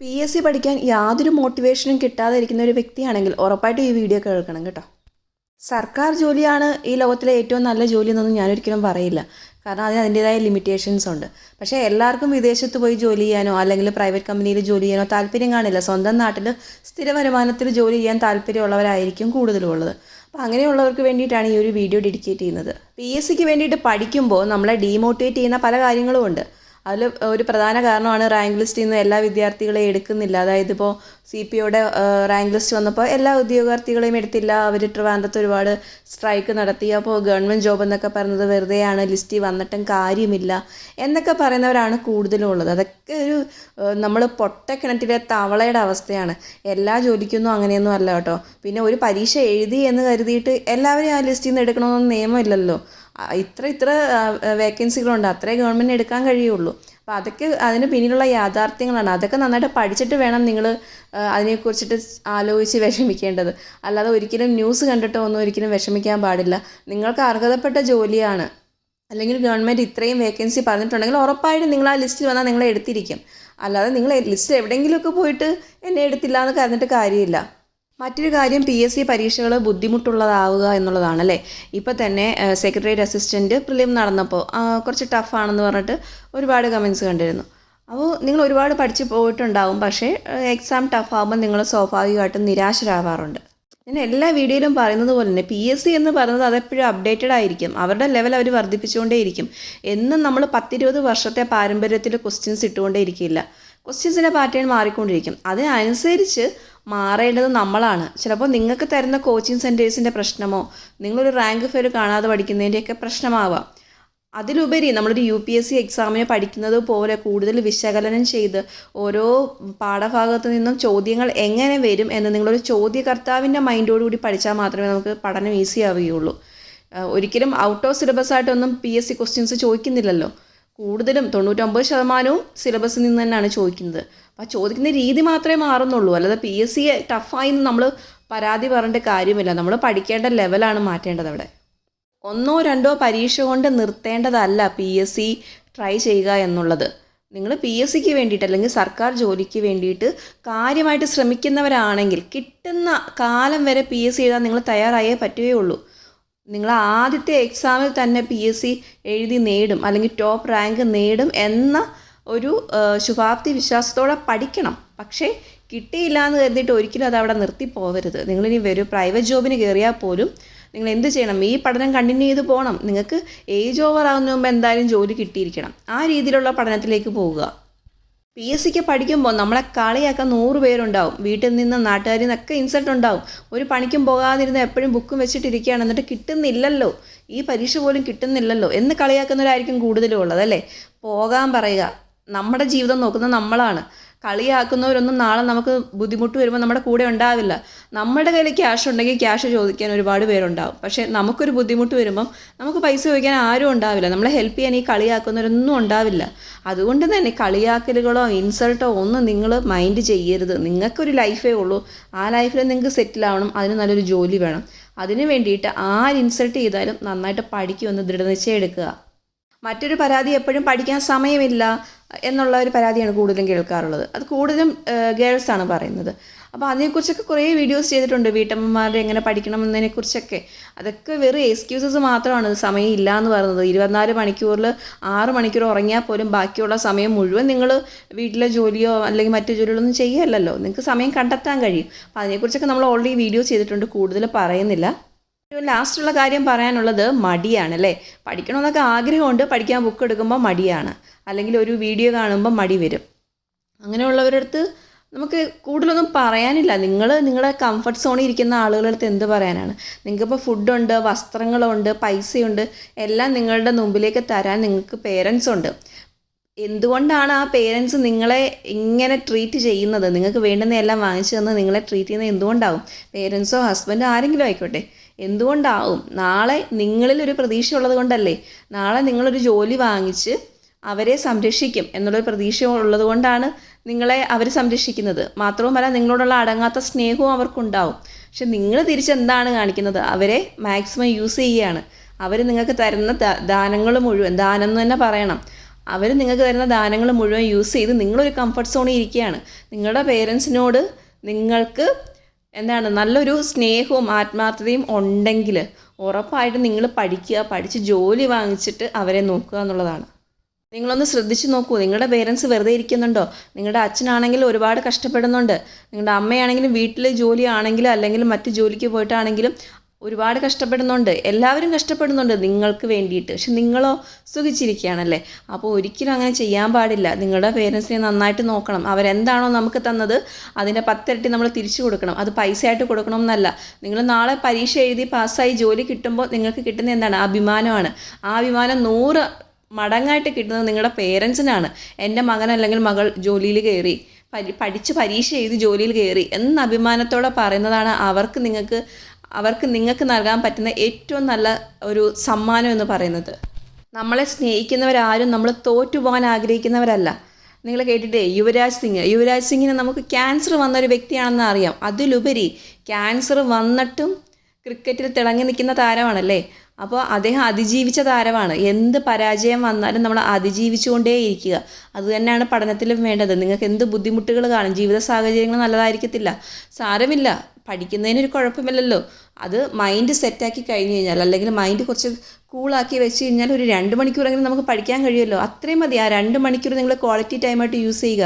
PSC പഠിക്കാൻ യാതൊരു മോട്ടിവേഷനും കിട്ടാതെ ഇരിക്കുന്ന ഒരു വ്യക്തിയാണെങ്കിൽ ഉറപ്പായിട്ടും ഈ വീഡിയോ കേൾക്കണം കേട്ടോ. സർക്കാർ ജോലിയാണ് ഈ ലോകത്തിലെ ഏറ്റവും നല്ല ജോലി എന്നൊന്നും ഞാനൊരിക്കലും പറയില്ല. കാരണം അതിന് അതിൻ്റേതായ ലിമിറ്റേഷൻസ് ഉണ്ട്. പക്ഷേ എല്ലാവർക്കും വിദേശത്ത് പോയി ജോലി ചെയ്യാനോ അല്ലെങ്കിൽ പ്രൈവറ്റ് കമ്പനിയിൽ ജോലി ചെയ്യാനോ താല്പര്യം കാണില്ല. സ്വന്തം നാട്ടിൽ സ്ഥിര വരുമാനത്തിൽ ജോലി ചെയ്യാൻ താല്പര്യമുള്ളവരായിരിക്കും കൂടുതലും ഉള്ളത്. അപ്പോൾ അങ്ങനെയുള്ളവർക്ക് വേണ്ടിയിട്ടാണ് ഈ ഒരു വീഡിയോ ഡെഡിക്കേറ്റ് ചെയ്യുന്നത്. PSCക്ക് വേണ്ടിയിട്ട് പഠിക്കുമ്പോൾ നമ്മളെ ഡീമോട്ടിവേറ്റ് ചെയ്യുന്ന പല കാര്യങ്ങളും ഉണ്ട്. അതിൽ ഒരു പ്രധാന കാരണമാണ് റാങ്ക് ലിസ്റ്റിൽ നിന്ന് എല്ലാ വിദ്യാർത്ഥികളെയും എടുക്കുന്നില്ല. അതായത് ഇപ്പോൾ CPOയുടെ റാങ്ക് ലിസ്റ്റ് വന്നപ്പോൾ എല്ലാ ഉദ്യോഗാർത്ഥികളെയും എടുത്തില്ല. അവർ ട്രിവാൻഡ്രത്ത് ഒരുപാട് സ്ട്രൈക്ക് നടത്തി. അപ്പോൾ ഗവൺമെൻറ് ജോബ് എന്നൊക്കെ പറയുന്നത് വെറുതെയാണ്, ലിസ്റ്റിൽ വന്നിട്ടും കാര്യമില്ല എന്നൊക്കെ പറയുന്നവരാണ് കൂടുതലും ഉള്ളത്. അതൊക്കെ ഒരു നമ്മൾ പൊട്ടക്കിണറ്റിലെ തവളയുടെ അവസ്ഥയാണ്. എല്ലാ ജോലിക്കൊന്നും അങ്ങനെയൊന്നും അല്ല കേട്ടോ. പിന്നെ ഒരു പരീക്ഷ എഴുതി എന്ന് കരുതിയിട്ട് എല്ലാവരെയും ആ ലിസ്റ്റിൽ നിന്ന് എടുക്കണമെന്നൊന്നും നിയമമില്ലല്ലോ. ഇത്ര വേക്കൻസികളുണ്ട്, അത്രേ ഗവൺമെൻറ് എടുക്കാൻ കഴിയുള്ളൂ. അപ്പോൾ അതൊക്കെ അതിന് പിന്നിലുള്ള യാഥാർത്ഥ്യങ്ങളാണ്. അതൊക്കെ നന്നായിട്ട് പഠിച്ചിട്ട് വേണം നിങ്ങൾ അതിനെക്കുറിച്ചിട്ട് ആലോചിച്ച് വിഷമിക്കേണ്ടത്. അല്ലാതെ ഒരിക്കലും ന്യൂസ് കണ്ടിട്ടോ ഒന്നും ഒരിക്കലും വിഷമിക്കാൻ പാടില്ല. നിങ്ങൾക്ക് അർഹതപ്പെട്ട ജോലിയാണ്, അല്ലെങ്കിൽ ഗവൺമെൻറ് ഇത്രയും വേക്കൻസി പറഞ്ഞിട്ടുണ്ടെങ്കിൽ ഉറപ്പായിട്ടും നിങ്ങൾ ആ ലിസ്റ്റിൽ വന്നാൽ നിങ്ങളെ എടുത്തിരിക്കും. അല്ലാതെ നിങ്ങൾ ലിസ്റ്റ് എവിടെയെങ്കിലുമൊക്കെ പോയിട്ട് എന്നെ എടുത്തില്ല എന്ന് കരുതിയിട്ട് കാര്യമില്ല. മറ്റൊരു കാര്യം, PSC പരീക്ഷകൾ ബുദ്ധിമുട്ടുള്ളതാവുക എന്നുള്ളതാണ് അല്ലേ. ഇപ്പോൾ തന്നെ സെക്രട്ടേറിയറ്റ് അസിസ്റ്റൻറ്റ് പ്രിലിം നടന്നപ്പോൾ കുറച്ച് ടഫാണെന്ന് പറഞ്ഞിട്ട് ഒരുപാട് കമൻസ് കണ്ടിരുന്നു. അപ്പോൾ നിങ്ങൾ ഒരുപാട് പഠിച്ച് പോയിട്ടുണ്ടാവും, പക്ഷേ എക്സാം ടഫാകുമ്പോൾ നിങ്ങൾ സ്വാഭാവികമായിട്ടും നിരാശരാവാറുണ്ട്. ഞാൻ എല്ലാ വീഡിയോയിലും പറയുന്നത് പോലെ തന്നെ PSC എന്ന് പറയുന്നത് അതെപ്പോഴും അപ്ഡേറ്റഡ് ആയിരിക്കും. അവരുടെ ലെവൽ അവർ വർദ്ധിപ്പിച്ചുകൊണ്ടേയിരിക്കും. എന്നും നമ്മൾ 10-20 വർഷത്തെ പാരമ്പര്യത്തിൽ ക്വസ്റ്റ്യൻസ് ഇട്ടുകൊണ്ടേ ഇരിക്കില്ല. ക്വസ്റ്റ്യൻസിൻ്റെ പാറ്റേൺ മാറിക്കൊണ്ടിരിക്കും. അതിനനുസരിച്ച് മാറേണ്ടത് നമ്മളാണ്. ചിലപ്പോൾ നിങ്ങൾക്ക് തരുന്ന കോച്ചിങ് സെൻറ്റേഴ്സിൻ്റെ പ്രശ്നമോ നിങ്ങളൊരു റാങ്ക് ഫെയർ കാണാതെ പഠിക്കുന്നതിൻ്റെയൊക്കെ പ്രശ്നമാവാം. അതിലുപരി നമ്മളൊരു UPSC എക്സാമിന് പഠിക്കുന്നത് പോലെ കൂടുതൽ വിശകലനം ചെയ്ത് ഓരോ പാഠഭാഗത്തു നിന്നും ചോദ്യങ്ങൾ എങ്ങനെ വരും എന്ന് നിങ്ങളൊരു ചോദ്യകർത്താവിൻ്റെ മൈൻഡോടുകൂടി പഠിച്ചാൽ മാത്രമേ നമുക്ക് പഠനം ഈസി ആവുകയുള്ളൂ. ഒരിക്കലും ഔട്ട് ഓഫ് സിലബസ് ആയിട്ടൊന്നും PSC ക്വസ്റ്റ്യൻസ് ചോദിക്കുന്നില്ലല്ലോ. കൂടുതലും 99% സിലബസിൽ നിന്ന് തന്നെയാണ് ചോദിക്കുന്നത്. അപ്പോൾ ചോദിക്കുന്ന രീതി മാത്രമേ മാറുന്നുള്ളൂ. അല്ലാതെ PSC ടഫായി നമ്മൾ പരാതി പറഞ്ഞിട്ട് കാര്യമില്ല. നമ്മൾ പഠിക്കേണ്ട ലെവലാണ് മാറ്റേണ്ടത്. അവിടെ 1-2 പരീക്ഷ കൊണ്ട് നിർത്തേണ്ടതല്ല PSC ട്രൈ ചെയ്യുക എന്നുള്ളത്. നിങ്ങൾ PSCക്ക് വേണ്ടിയിട്ട് അല്ലെങ്കിൽ സർക്കാർ ജോലിക്ക് വേണ്ടിയിട്ട് കാര്യമായിട്ട് ശ്രമിക്കുന്നവരാണെങ്കിൽ കിട്ടുന്ന കാലം വരെ PSC എഴുതാൻ നിങ്ങൾ തയ്യാറായേ പറ്റുകയുള്ളൂ. നിങ്ങൾ ആദ്യത്തെ എക്സാമിൽ തന്നെ PSC എഴുതി നേടും അല്ലെങ്കിൽ ടോപ്പ് റാങ്ക് നേടും എന്ന ഒരു ശുഭാപ്തി വിശ്വാസത്തോടെ പഠിക്കണം. പക്ഷേ കിട്ടിയില്ല എന്ന് കരുതിയിട്ട് ഒരിക്കലും അത് അവിടെ നിർത്തിപ്പോവരുത്. നിങ്ങളിനി പ്രൈവറ്റ് ജോബിന് കയറിയാൽ പോലും നിങ്ങൾ എന്ത് ചെയ്യണം, ഈ പഠനം കണ്ടിന്യൂ ചെയ്ത് പോകണം. നിങ്ങൾക്ക് ഏജ് ഓവർ ആകുന്നതിന് മുമ്പ് എന്തായാലും ജോലി കിട്ടിയിരിക്കണം. ആ രീതിയിലുള്ള പഠനത്തിലേക്ക് പോവുക. PSCക്ക് പഠിക്കുമ്പോൾ നമ്മളെ കളിയാക്കാൻ 100 പേരുണ്ടാവും. വീട്ടിൽ നിന്ന് നാട്ടുകാരിൽ നിന്നൊക്കെ ഇൻസൾട്ട് ഉണ്ടാവും. ഒരു പണിക്കും പോകാതിരുന്ന് എപ്പോഴും ബുക്കും വെച്ചിട്ടിരിക്കുകയാണ്, എന്നിട്ട് കിട്ടുന്നില്ലല്ലോ, ഈ പരീക്ഷ പോലും കിട്ടുന്നില്ലല്ലോ എന്ന് കളിയാക്കുന്നവരായിരിക്കും കൂടുതലും ഉള്ളത് അല്ലേ. പോകാൻ പറയുക. നമ്മുടെ ജീവിതം നോക്കുന്നത് നമ്മളാണ്. കളിയാക്കുന്നവരൊന്നും നാളെ നമുക്ക് ബുദ്ധിമുട്ട് വരുമ്പോൾ നമ്മുടെ കൂടെ ഉണ്ടാവില്ല. നമ്മുടെ കയ്യിൽ ക്യാഷ് ഉണ്ടെങ്കിൽ ക്യാഷ് ചോദിക്കാൻ ഒരുപാട് പേരുണ്ടാവും. പക്ഷേ നമുക്കൊരു ബുദ്ധിമുട്ട് വരുമ്പം നമുക്ക് പൈസ ചോദിക്കാൻ ആരും ഉണ്ടാവില്ല. നമ്മളെ ഹെൽപ്പ് ചെയ്യാൻ ഈ കളിയാക്കുന്നവരൊന്നും ഉണ്ടാവില്ല. അതുകൊണ്ട് തന്നെ കളിയാക്കലുകളോ ഇൻസൾട്ടോ ഒന്നും നിങ്ങൾ മൈൻഡ് ചെയ്യരുത്. നിങ്ങൾക്കൊരു ലൈഫേ ഉള്ളൂ. ആ ലൈഫിൽ നിങ്ങൾക്ക് സെറ്റിലാവണം. അതിന് നല്ലൊരു ജോലി വേണം. അതിന് വേണ്ടിയിട്ട് ആര് ഇൻസൾട്ട് ചെയ്താലും നന്നായിട്ട് പഠിക്കുമെന്ന് ദൃഢനിശ്ചയം എടുക്കുക. മറ്റൊരു പരാതി എപ്പോഴും പഠിക്കാൻ സമയമില്ല എന്നുള്ള ഒരു പരാതിയാണ് കൂടുതലും കേൾക്കാറുള്ളത്. അത് കൂടുതലും ഗേൾസാണ് പറയുന്നത്. അപ്പോൾ അതിനെക്കുറിച്ചൊക്കെ കുറേ വീഡിയോസ് ചെയ്തിട്ടുണ്ട്, വീട്ടമ്മമാരുടെ എങ്ങനെ പഠിക്കണം എന്നതിനെക്കുറിച്ചൊക്കെ. അതൊക്കെ വെറും എക്സ്ക്യൂസസ് മാത്രമാണ്. സമയം ഇല്ല എന്ന് പറയുന്നത്. 24 മണിക്കൂറിൽ 6 മണിക്കൂർ ഉറങ്ങിയാൽ പോലും ബാക്കിയുള്ള സമയം മുഴുവൻ നിങ്ങൾ വീട്ടിലെ ജോലിയോ അല്ലെങ്കിൽ മറ്റു ജോലികളൊന്നും ചെയ്യല്ലല്ലോ. നിങ്ങൾക്ക് സമയം കണ്ടെത്താൻ കഴിയും. അപ്പോൾ അതിനെക്കുറിച്ചൊക്കെ നമ്മൾ ഓൾറെഡി വീഡിയോ ചെയ്തിട്ടുണ്ട്, കൂടുതൽ പറയുന്നില്ല. ലാസ്റ്റുള്ള കാര്യം പറയാനുള്ളത് മടിയാണ് അല്ലേ. പഠിക്കണമെന്നൊക്കെ ആഗ്രഹമുണ്ട്, പഠിക്കാൻ ബുക്ക് എടുക്കുമ്പോൾ മടിയാണ്, അല്ലെങ്കിൽ ഒരു വീഡിയോ കാണുമ്പോൾ മടി വരും. അങ്ങനെയുള്ളവരുടെ അടുത്ത് നമുക്ക് കൂടുതലൊന്നും പറയാനില്ല. നിങ്ങളുടെ കംഫർട്ട് സോണിൽ ഇരിക്കുന്ന ആളുകളുടെ അടുത്ത് എന്ത് പറയാനാണ്. നിങ്ങൾക്കിപ്പോൾ ഫുഡുണ്ട്, വസ്ത്രങ്ങളുണ്ട്, പൈസയുണ്ട്, എല്ലാം നിങ്ങളുടെ മുമ്പിലേക്ക് തരാൻ നിങ്ങൾക്ക് പേരൻസ് ഉണ്ട്. എന്തുകൊണ്ടാണ് ആ പേരൻസ് നിങ്ങളെ ഇങ്ങനെ ട്രീറ്റ് ചെയ്യുന്നത്? നിങ്ങൾക്ക് വേണ്ടുന്ന എല്ലാം വാങ്ങിച്ചു തന്ന് നിങ്ങളെ ട്രീറ്റ് ചെയ്യുന്നത് എന്തുകൊണ്ടാവും? പേരൻസോ ഹസ്ബൻഡോ ആരെങ്കിലും ആയിക്കോട്ടെ, എന്തുകൊണ്ടാവും? നാളെ നിങ്ങളിലൊരു പ്രതീക്ഷ ഉള്ളത് കൊണ്ടല്ലേ. നാളെ നിങ്ങളൊരു ജോലി വാങ്ങിച്ച് അവരെ സംരക്ഷിക്കും എന്നുള്ളൊരു പ്രതീക്ഷ ഉള്ളത് കൊണ്ടാണ് നിങ്ങളെ അവർ സംരക്ഷിക്കുന്നത്. മാത്രവുമല്ല നിങ്ങളോടുള്ള അടങ്ങാത്ത സ്നേഹവും അവർക്കുണ്ടാവും. പക്ഷെ നിങ്ങൾ തിരിച്ചെന്താണ് കാണിക്കുന്നത്? അവരെ മാക്സിമം യൂസ് ചെയ്യുകയാണ്. അവർ നിങ്ങൾക്ക് തരുന്ന ദാനങ്ങൾ മുഴുവൻ, ദാനം എന്ന് തന്നെ പറയണം, അവർ നിങ്ങൾക്ക് തരുന്ന ദാനങ്ങൾ മുഴുവൻ യൂസ് ചെയ്ത് നിങ്ങളൊരു കംഫർട്ട് സോണിൽ ഇരിക്കുകയാണ്. നിങ്ങളുടെ പേരൻസിനോട് നിങ്ങൾക്ക് നല്ലൊരു സ്നേഹവും ആത്മാർത്ഥതയും ഉണ്ടെങ്കിൽ ഉറപ്പായിട്ടും നിങ്ങൾ പഠിക്കുക, പഠിച്ച് ജോലി വാങ്ങിച്ചിട്ട് അവരെ നോക്കുക എന്നുള്ളതാണ്. നിങ്ങളൊന്ന് ശ്രദ്ധിച്ച് നോക്കൂ, നിങ്ങളുടെ പേരൻസ് വെറുതെ ഇരിക്കുന്നുണ്ടോ? നിങ്ങളുടെ അച്ഛനാണെങ്കിൽ ഒരുപാട് കഷ്ടപ്പെടുന്നുണ്ട്, നിങ്ങളുടെ അമ്മയാണെങ്കിലും വീട്ടിൽ ജോലിയാണെങ്കിലും അല്ലെങ്കിൽ മറ്റു ജോലിക്ക് പോയിട്ടാണെങ്കിലും ഒരുപാട് കഷ്ടപ്പെടുന്നുണ്ട്. എല്ലാവരും കഷ്ടപ്പെടുന്നുണ്ട് നിങ്ങൾക്ക് വേണ്ടിയിട്ട്. പക്ഷെ നിങ്ങളോ സുഖിച്ചിരിക്കുകയാണല്ലേ. അപ്പോൾ ഒരിക്കലും അങ്ങനെ ചെയ്യാൻ പാടില്ല. നിങ്ങളുടെ പേരൻസിനെ നന്നായിട്ട് നോക്കണം. അവരെന്താണോ നമുക്ക് തന്നത് അതിൻ്റെ 10 ഇരട്ടി നമ്മൾ തിരിച്ചു കൊടുക്കണം. അത് പൈസയായിട്ട് കൊടുക്കണം എന്നല്ല. നിങ്ങൾ നാളെ പരീക്ഷ എഴുതി പാസ്സായി ജോലി കിട്ടുമ്പോൾ നിങ്ങൾക്ക് കിട്ടുന്ന എന്താണ്? അഭിമാനമാണ്. ആ അഭിമാനം 100 മടങ്ങായിട്ട് കിട്ടുന്നത് നിങ്ങളുടെ പേരൻസിനാണ്. എൻ്റെ മകൻ അല്ലെങ്കിൽ മകൾ ജോലിയിൽ കയറി, പഠിച്ച് പരീക്ഷ എഴുതി ജോലിയിൽ കയറി എന്ന അഭിമാനത്തോടെ പറയുന്നതാണ് അവർക്ക് നിങ്ങൾക്ക് നൽകാൻ പറ്റുന്ന ഏറ്റവും നല്ല ഒരു സമ്മാനം എന്ന് പറയുന്നത്. നമ്മളെ സ്നേഹിക്കുന്നവരാരും നമ്മൾ തോറ്റുപോകാൻ ആഗ്രഹിക്കുന്നവരല്ല. നിങ്ങൾ കേട്ടിട്ടേ യുവരാജ് സിംഗിന് നമുക്ക് ക്യാൻസർ വന്നൊരു വ്യക്തിയാണെന്ന് അറിയാം. അതിലുപരി ക്യാൻസർ വന്നിട്ടും ക്രിക്കറ്റിൽ തിളങ്ങി നിൽക്കുന്ന താരമാണല്ലേ. അപ്പോൾ അദ്ദേഹം അതിജീവിച്ച താരമാണ്. എന്ത് പരാജയം വന്നാലും നമ്മൾ അതിജീവിച്ചുകൊണ്ടേ ഇരിക്കുക. അതുതന്നെയാണ് പഠനത്തിലും വേണ്ടത്. നിങ്ങൾക്ക് എന്ത് ബുദ്ധിമുട്ടുകൾ കാണും, ജീവിത സാഹചര്യങ്ങൾ നല്ലതായിരിക്കത്തില്ല, സാരമില്ല, പഠിക്കുന്നതിനൊരു കുഴപ്പമില്ലല്ലോ. അത് മൈൻഡ് സെറ്റാക്കി കഴിഞ്ഞ് കഴിഞ്ഞാൽ, അല്ലെങ്കിൽ മൈൻഡ് കുറച്ച് കൂളാക്കി വെച്ച് കഴിഞ്ഞാൽ ഒരു 2 മണിക്കൂറെങ്കിലും നമുക്ക് പഠിക്കാൻ കഴിയുമല്ലോ. അത്രയും മതി. ആ 2 മണിക്കൂർ നിങ്ങൾ ക്വാളിറ്റി ടൈമായിട്ട് യൂസ് ചെയ്യുക.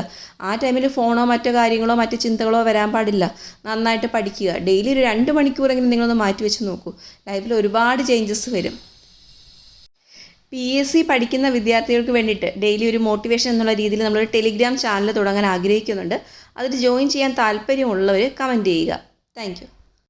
ആ ടൈമിൽ ഫോണോ മറ്റോ കാര്യങ്ങളോ മറ്റു ചിന്തകളോ വരാൻ പാടില്ല. നന്നായിട്ട് പഠിക്കുക. ഡെയിലി ഒരു 2 മണിക്കൂറെങ്കിലും നിങ്ങളൊന്ന് മാറ്റി വെച്ച് നോക്കൂ. ലൈഫിൽ ഒരുപാട് ചേഞ്ചസ് വരും. PSC പഠിക്കുന്ന വിദ്യാർത്ഥികൾക്ക് വേണ്ടിയിട്ട് ഡെയിലി ഒരു മോട്ടിവേഷൻ എന്നുള്ള രീതിയിൽ നമ്മളൊരു ടെലിഗ്രാം ചാനൽ തുടങ്ങാൻ ആഗ്രഹിക്കുന്നുണ്ട്. അതിൽ ജോയിൻ ചെയ്യാൻ താല്പര്യമുള്ളവർ കമൻറ്റ് ചെയ്യുക. Thank you.